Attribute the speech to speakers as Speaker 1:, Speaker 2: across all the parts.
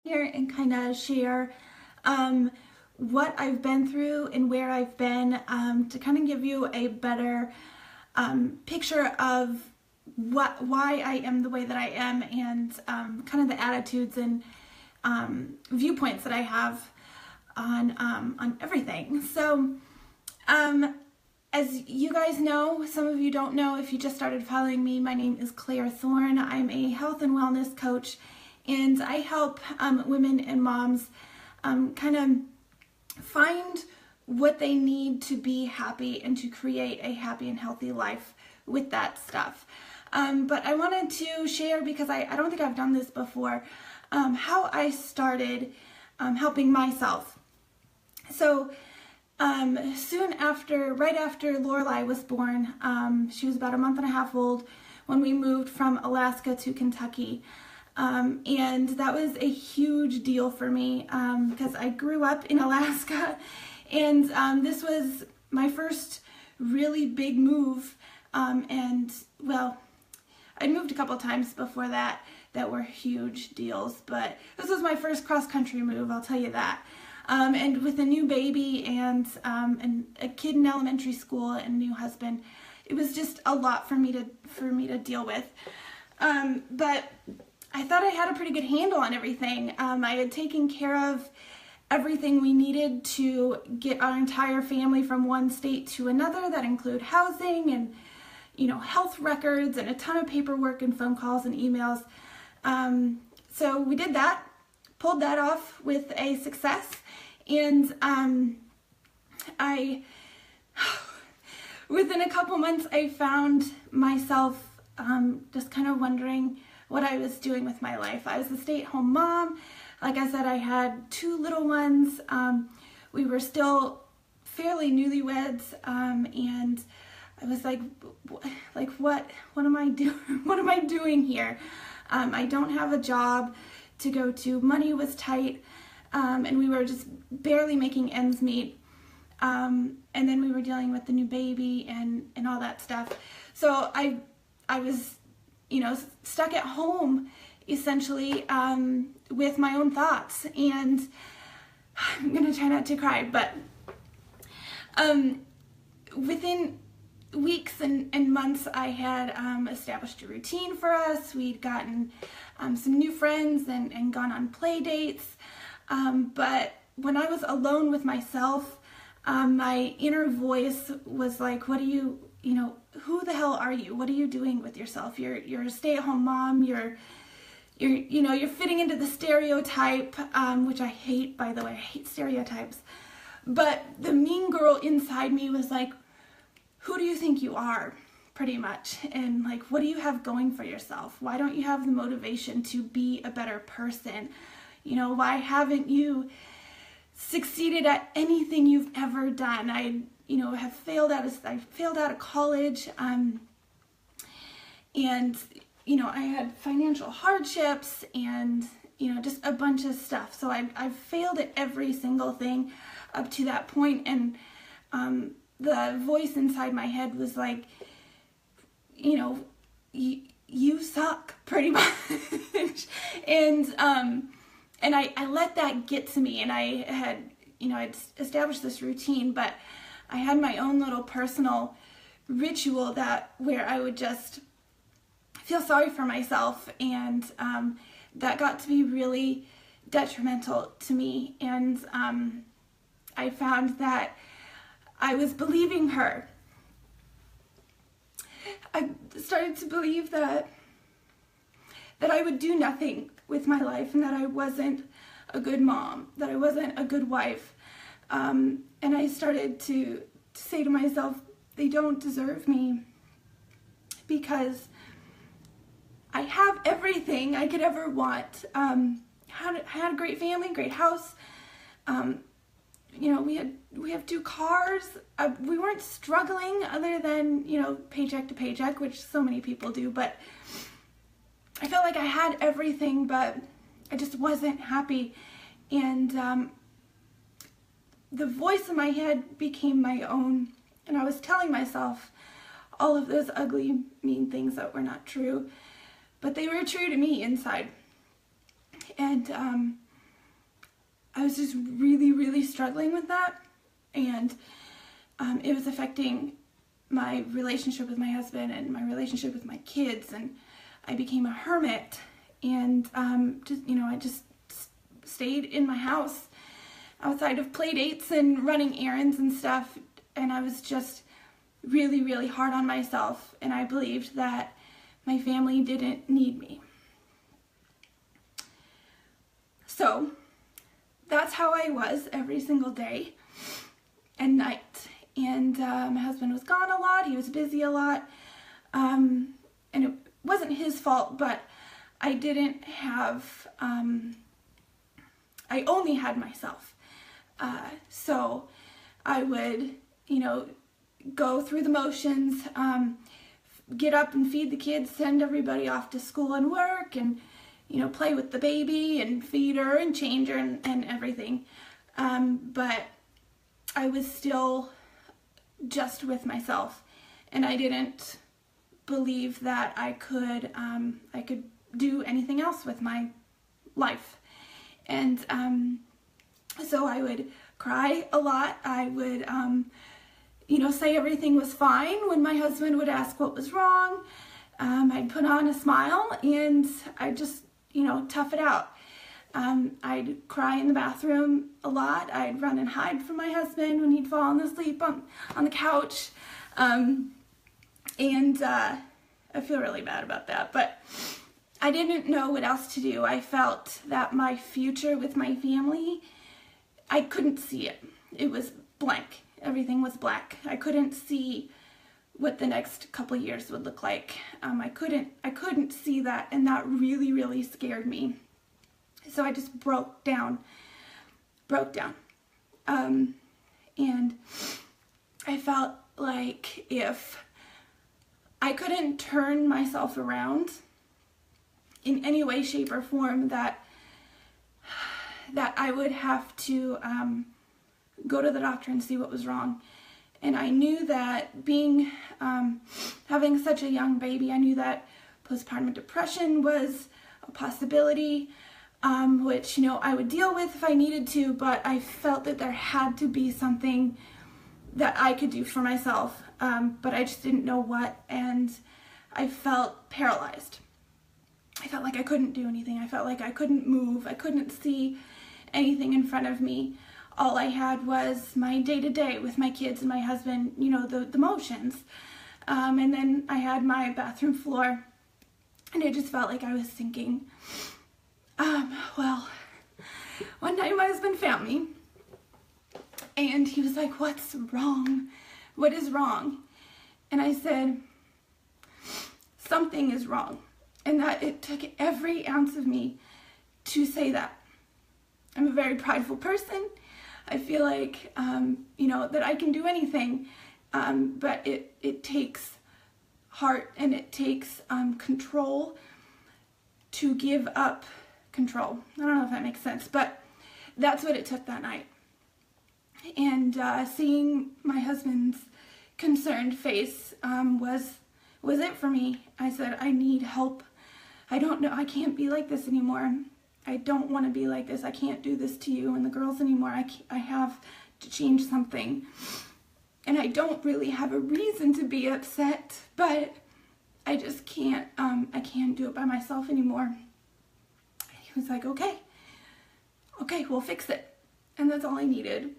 Speaker 1: here and kind of share what I've been through and where I've been to kind of give you a better picture of why I am the way that I am and kind of the attitudes and viewpoints that I have on everything. So as you guys know, some of you don't know if you just started following me, my name is Claire Thorne. I'm a health and wellness coach, and I help women and moms kind of find what they need to be happy and to create a happy and healthy life with that stuff. But I wanted to share, because I don't think I've done this before, how I started helping myself. So soon after, right after Lorelei was born, she was about a month and a half old when we moved from Alaska to Kentucky. And that was a huge deal for me because I grew up in Alaska, and this was my first really big move. And well, I moved a couple times before that were huge deals, but this was my first cross-country move, I'll tell you that. And with a new baby and a kid in elementary school and a new husband, it was just a lot for me to deal with. But I thought I had a pretty good handle on everything. I had taken care of everything we needed to get our entire family from one state to another. That include housing and, health records and a ton of paperwork and phone calls and emails. So we did that, pulled that off with a success, and within a couple months I found myself just kind of wondering what I was doing with my life. I was a stay-at-home mom. Like I said, I had two little ones. We were still fairly newlyweds, and I was like, what am I doing? What am I doing here? I don't have a job to go to. Money was tight, and we were just barely making ends meet. And then we were dealing with the new baby and all that stuff. So I was, stuck at home essentially with my own thoughts. And I'm gonna try not to cry, but within weeks and months I had established a routine for us. We'd gotten some new friends and gone on play dates. But when I was alone with myself, my inner voice was like, what do you, who the hell are you? What are you doing with yourself? You're a stay-at-home mom. You're fitting into the stereotype, which I hate, by the way. I hate stereotypes. But the mean girl inside me was like, who do you think you are? Pretty much. And like, what do you have going for yourself? Why don't you have the motivation to be a better person? Why haven't you succeeded at anything you've ever done? I failed out of college, and I had financial hardships and just a bunch of stuff. So I've failed at every single thing up to that point, and the voice inside my head was like, you suck, pretty much. And I let that get to me, and I had, I'd established this routine, but I had my own little personal ritual where I would just feel sorry for myself, and that got to be really detrimental to me. And I found that I was believing her. I started to believe that I would do nothing with my life, and that I wasn't a good mom, that I wasn't a good wife. And I started to say to myself, they don't deserve me, because I have everything I could ever want. Had a great family, great house. We have 2 cars. We weren't struggling other than, paycheck to paycheck, which so many people do, but I felt like I had everything, but I just wasn't happy. And the voice in my head became my own, and I was telling myself all of those ugly, mean things that were not true, but they were true to me inside. And I was just really, really struggling with that, and it was affecting my relationship with my husband and my relationship with my kids, and I became a hermit, and I just stayed in my house outside of play dates and running errands and stuff, and I was just really, really hard on myself, and I believed that my family didn't need me. So that's how I was every single day and night. And my husband was gone a lot, he was busy a lot, and it wasn't his fault, but I didn't have, I only had myself. So I would, go through the motions, get up and feed the kids, send everybody off to school and work, and play with the baby and feed her and change her and everything. But I was still just with myself, and I didn't believe that I could do anything else with my life. And so I would cry a lot. I would say everything was fine when my husband would ask what was wrong. I'd put on a smile and I'd just tough it out. I'd cry in the bathroom a lot. I'd run and hide from my husband when he'd fallen asleep on the couch. And I feel really bad about that, but I didn't know what else to do. I felt that my future with my family, I couldn't see it. It was blank. Everything was black. I couldn't see what the next couple years would look like. I couldn't see that, and that really, really scared me. So I just broke down. And I felt like if I couldn't turn myself around in any way, shape, or form, that I would have to go to the doctor and see what was wrong. And I knew that having such a young baby, I knew that postpartum depression was a possibility, which, I would deal with if I needed to, but I felt that there had to be something that I could do for myself, but I just didn't know what, and I felt paralyzed. I felt like I couldn't do anything. I felt like I couldn't move. I couldn't see anything in front of me. All I had was my day-to-day with my kids and my husband, the motions. And then I had my bathroom floor, and it just felt like I was sinking. Well, one night my husband found me, and he was like, "What's wrong? What is wrong?" And I said, "Something is wrong." And that it took every ounce of me to say that. I'm a very prideful person. I feel like, that I can do anything, but it takes heart, and it takes control to give up control. I don't know if that makes sense, but that's what it took that night. And seeing my husband's concerned face was it for me. I said, "I need help. I don't know. I can't be like this anymore. I don't want to be like this. I can't do this to you and the girls anymore. I have to change something. And I don't really have a reason to be upset, but I just can't, I can't do it by myself anymore." He was like, okay, we'll fix it. And that's all I needed.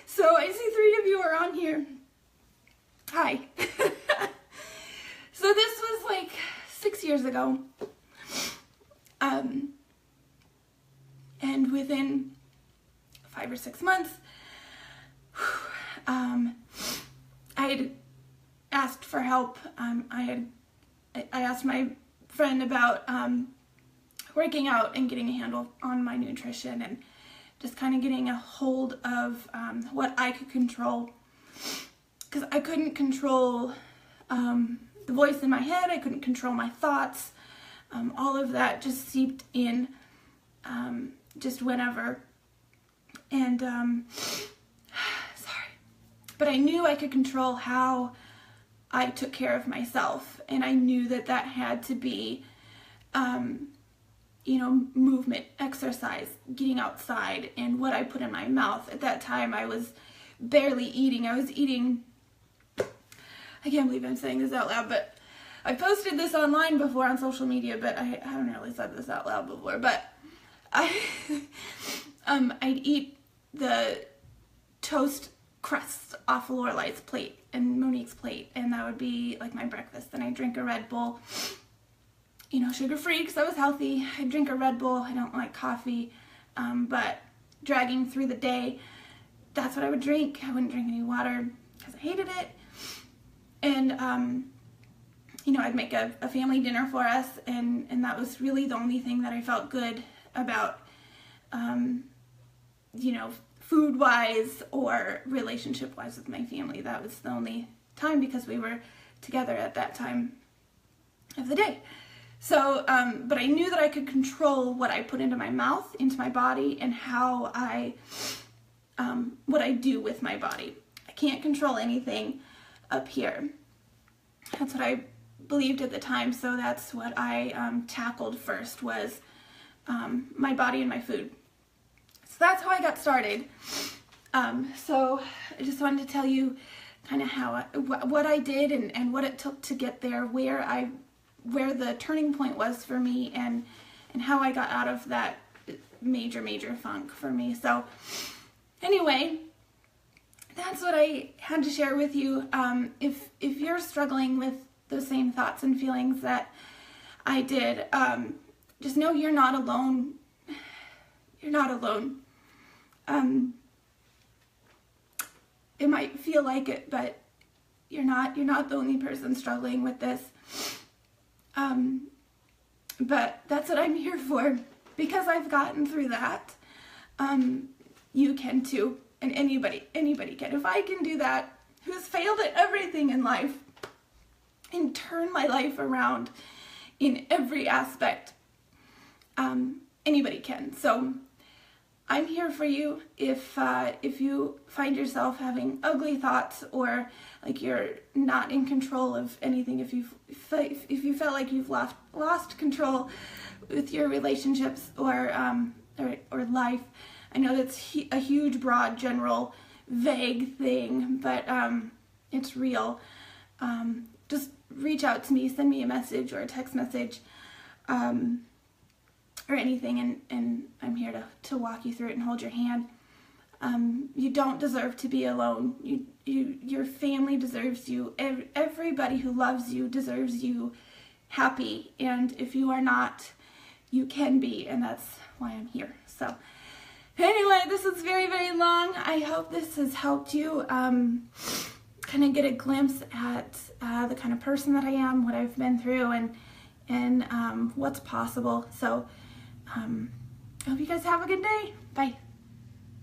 Speaker 1: So I see 3 of you are on here. Hi. So this was like 6 years ago. And within 5 or 6 months, I had asked for help. I asked my friend about working out and getting a handle on my nutrition, and just kind of getting a hold of what I could control, because I couldn't control the voice in my head. I couldn't control my thoughts. All of that just seeped in just whenever. And sorry, but I knew I could control how I took care of myself, and I knew that that had to be you know, movement, exercise, getting outside, and what I put in my mouth. At that time, I was barely eating. I was eating, I can't believe I'm saying this out loud, but I posted this online before on social media, but I haven't really said this out loud before, but I'd eat the toast crusts off Lorelai's plate and Monique's plate, and that would be like my breakfast. Then I'd drink a Red Bull, you know, sugar-free because I was healthy. I'd drink a Red Bull. I don't like coffee, but dragging through the day, that's what I would drink. I wouldn't drink any water because I hated it. And, you know, I'd make a family dinner for us, and that was really the only thing that I felt good about, you know, food-wise or relationship-wise with my family. That was the only time because we were together at that time of the day. So, but I knew that I could control what I put into my mouth, into my body, and how I, what I do with my body. I can't control anything up here. That's what I believed at the time, so that's what I tackled first was my body and my food. So that's how I got started. So I just wanted to tell you kind of how what I did and what it took to get there, where the turning point was for me, and how I got out of that major funk for me. So anyway, that's what I had to share with you. If you're struggling with those same thoughts and feelings that I did, just know you're not alone. You're not alone. It might feel like it, but you're not the only person struggling with this. But that's what I'm here for, because I've gotten through that. You can too, and anybody can. If I can do that, who's failed at everything in life, and turn my life around in every aspect, anybody can. So I'm here for you. If you find yourself having ugly thoughts, or like you're not in control of anything, if you felt like you've lost control with your relationships or life, I know that's a huge, broad, general, vague thing, but it's real. Just reach out to me, send me a message or a text message, or anything, and I'm here to walk you through it and hold your hand. You don't deserve to be alone. Your family deserves you. Everybody who loves you deserves you happy, and if you are not, you can be, and that's why I'm here. So anyway, this is very long. I hope this has helped you kind of get a glimpse at the kind of person that I am, what I've been through, and what's possible. So I hope you guys have a good day. Bye.